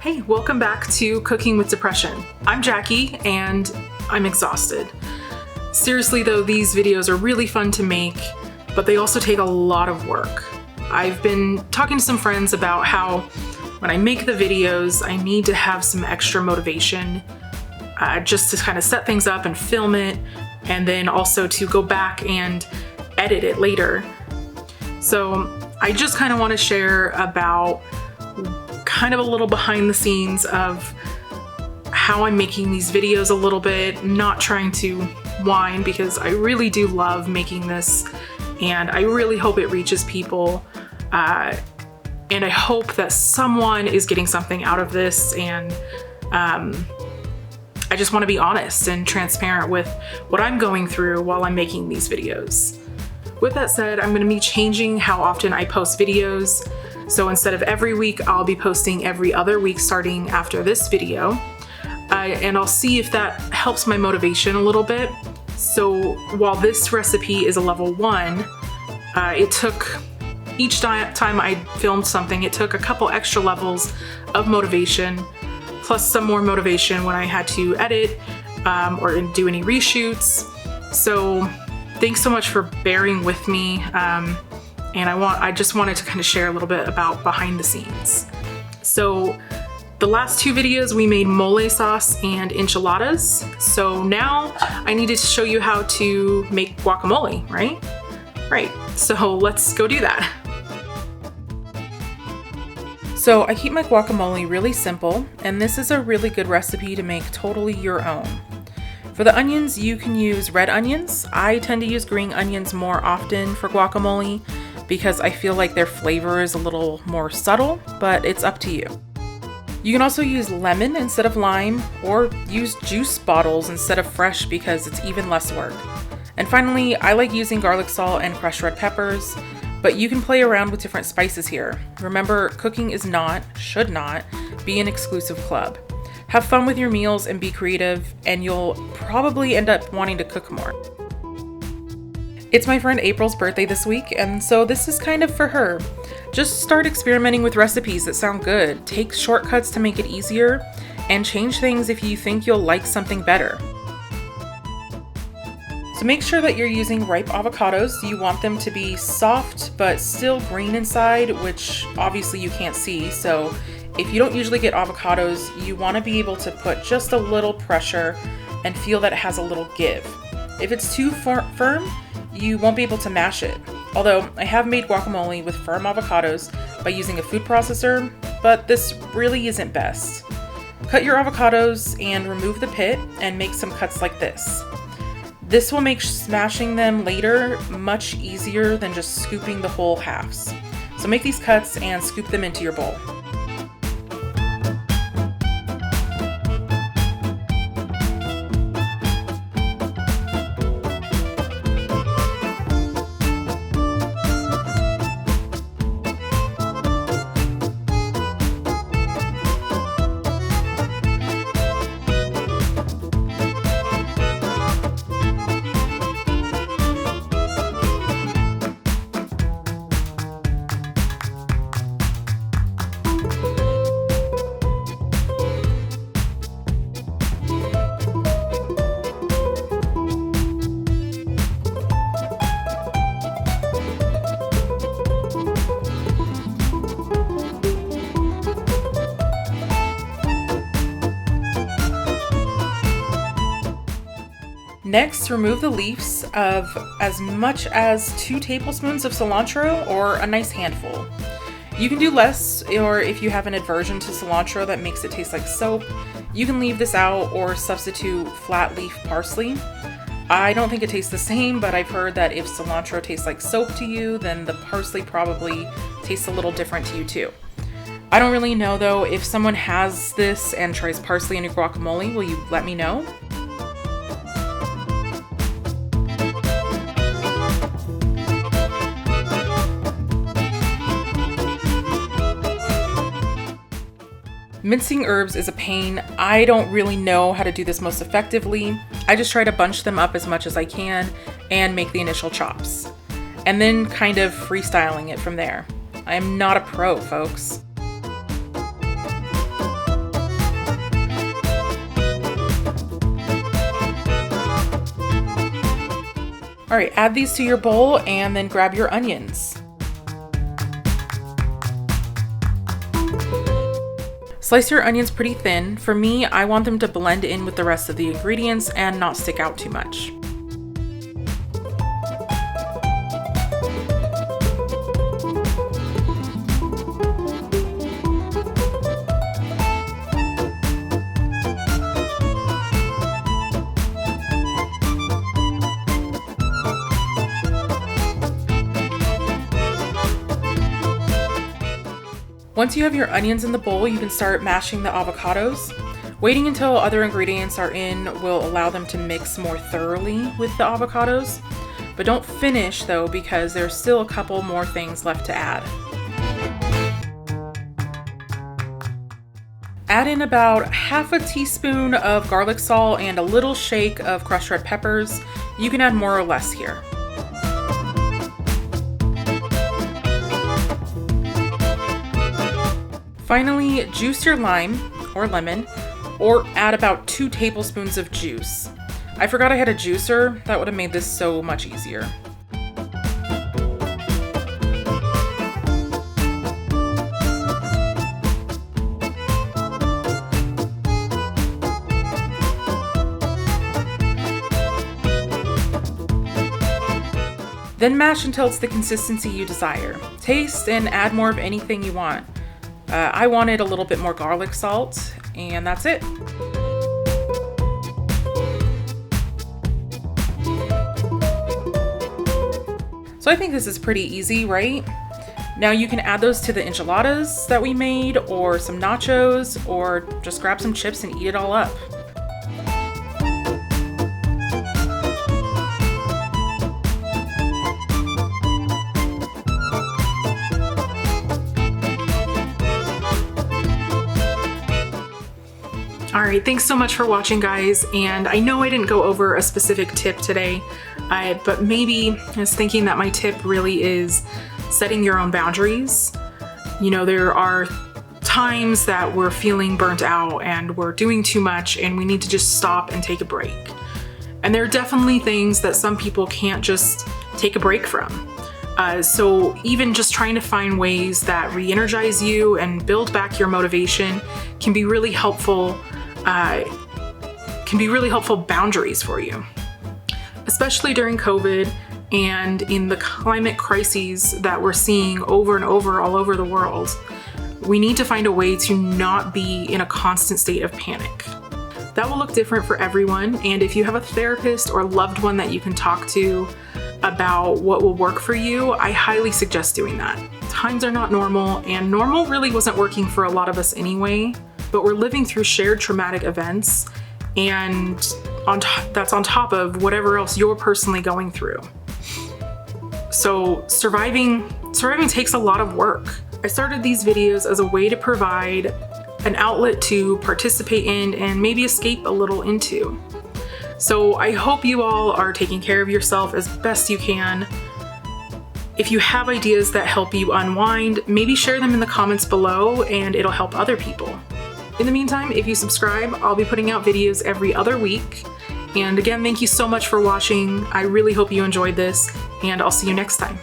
Hey, welcome back to Cooking with Depression. I'm Jackie and I'm exhausted. Seriously though, these videos are really fun to make, but they also take a lot of work. I've been talking to some friends about how when I make the videos, I need to have some extra motivation just to kind of set things up and film it, and then also to go back and edit it later. So I just kind of want to share about kind of a little behind the scenes of how I'm making these videos a little bit, not trying to whine because I really do love making this and I really hope it reaches people. And I hope that someone is getting something out of this, and I just want to be honest and transparent with what I'm going through while I'm making these videos. With that said, I'm going to be changing how often I post videos. So instead of every week, I'll be posting every other week starting after this video. And I'll see if that helps my motivation a little bit. So while this recipe is a level 1, it took, each time I filmed something, it took a couple extra levels of motivation, plus some more motivation when I had to edit or do any reshoots. So thanks so much for bearing with me. And I just wanted to kind of share a little bit about behind the scenes. So the last 2 videos we made mole sauce and enchiladas. So now I needed to show you how to make guacamole, right? Right, so let's go do that. So I keep my guacamole really simple, and this is a really good recipe to make totally your own. For the onions, you can use red onions. I tend to use green onions more often for guacamole because I feel like their flavor is a little more subtle, but it's up to you. You can also use lemon instead of lime, or use juice bottles instead of fresh because it's even less work. And finally, I like using garlic salt and crushed red peppers, but you can play around with different spices here. Remember, cooking is not, should not, be an exclusive club. Have fun with your meals and be creative, and you'll probably end up wanting to cook more. It's my friend April's birthday this week, and so this is kind of for her. Just start experimenting with recipes that sound good, take shortcuts to make it easier, and change things if you think you'll like something better. So make sure that you're using ripe avocados. You want them to be soft but still green inside, which obviously you can't see. So if you don't usually get avocados, you want to be able to put just a little pressure and feel that it has a little give. If it's too firm, you won't be able to mash it. Although I have made guacamole with firm avocados by using a food processor, but this really isn't best. Cut your avocados and remove the pit and make some cuts like this. This will make smashing them later much easier than just scooping the whole halves. So make these cuts and scoop them into your bowl. Next, remove the leaves of as much as 2 tablespoons of cilantro, or a nice handful. You can do less, or if you have an aversion to cilantro that makes it taste like soap, you can leave this out or substitute flat leaf parsley. I don't think it tastes the same, but I've heard that if cilantro tastes like soap to you, then the parsley probably tastes a little different to you too. I don't really know though. If someone has this and tries parsley in your guacamole, will you let me know? Mincing herbs is a pain. I don't really know how to do this most effectively. I just try to bunch them up as much as I can and make the initial chops, and then kind of freestyling it from there. I am not a pro, folks. All right, add these to your bowl and then grab your onions. Slice your onions pretty thin. For me, I want them to blend in with the rest of the ingredients and not stick out too much. Once you have your onions in the bowl, you can start mashing the avocados. Waiting until other ingredients are in will allow them to mix more thoroughly with the avocados. But don't finish though, because there's still a couple more things left to add. Add in about half a teaspoon of garlic salt and a little shake of crushed red peppers. You can add more or less here. Finally, juice your lime or lemon, or add about 2 tablespoons of juice. I forgot I had a juicer. That would have made this so much easier. Then mash until it's the consistency you desire. Taste and add more of anything you want. I wanted a little bit more garlic salt, and that's it. So I think this is pretty easy, right? Now you can add those to the enchiladas that we made, or some nachos, or just grab some chips and eat it all up. All right, thanks so much for watching, guys. And I know I didn't go over a specific tip today, but maybe I was thinking that my tip really is setting your own boundaries. You know, there are times that we're feeling burnt out and we're doing too much and we need to just stop and take a break. And there are definitely things that some people can't just take a break from. So even just trying to find ways that re-energize you and build back your motivation can be really helpful boundaries for you, especially during COVID and in the climate crises that we're seeing over and over all over the world. We need to find a way to not be in a constant state of panic. That will look different for everyone, and if you have a therapist or loved one that you can talk to about what will work for you, I highly suggest doing that. Times are not normal, and normal really wasn't working for a lot of us anyway, but we're living through shared traumatic events, and that's on top of whatever else you're personally going through. So surviving takes a lot of work. I started these videos as a way to provide an outlet to participate in and maybe escape a little into. So I hope you all are taking care of yourself as best you can. If you have ideas that help you unwind, maybe share them in the comments below and it'll help other people. In the meantime, if you subscribe, I'll be putting out videos every other week. And again, thank you so much for watching. I really hope you enjoyed this, and I'll see you next time.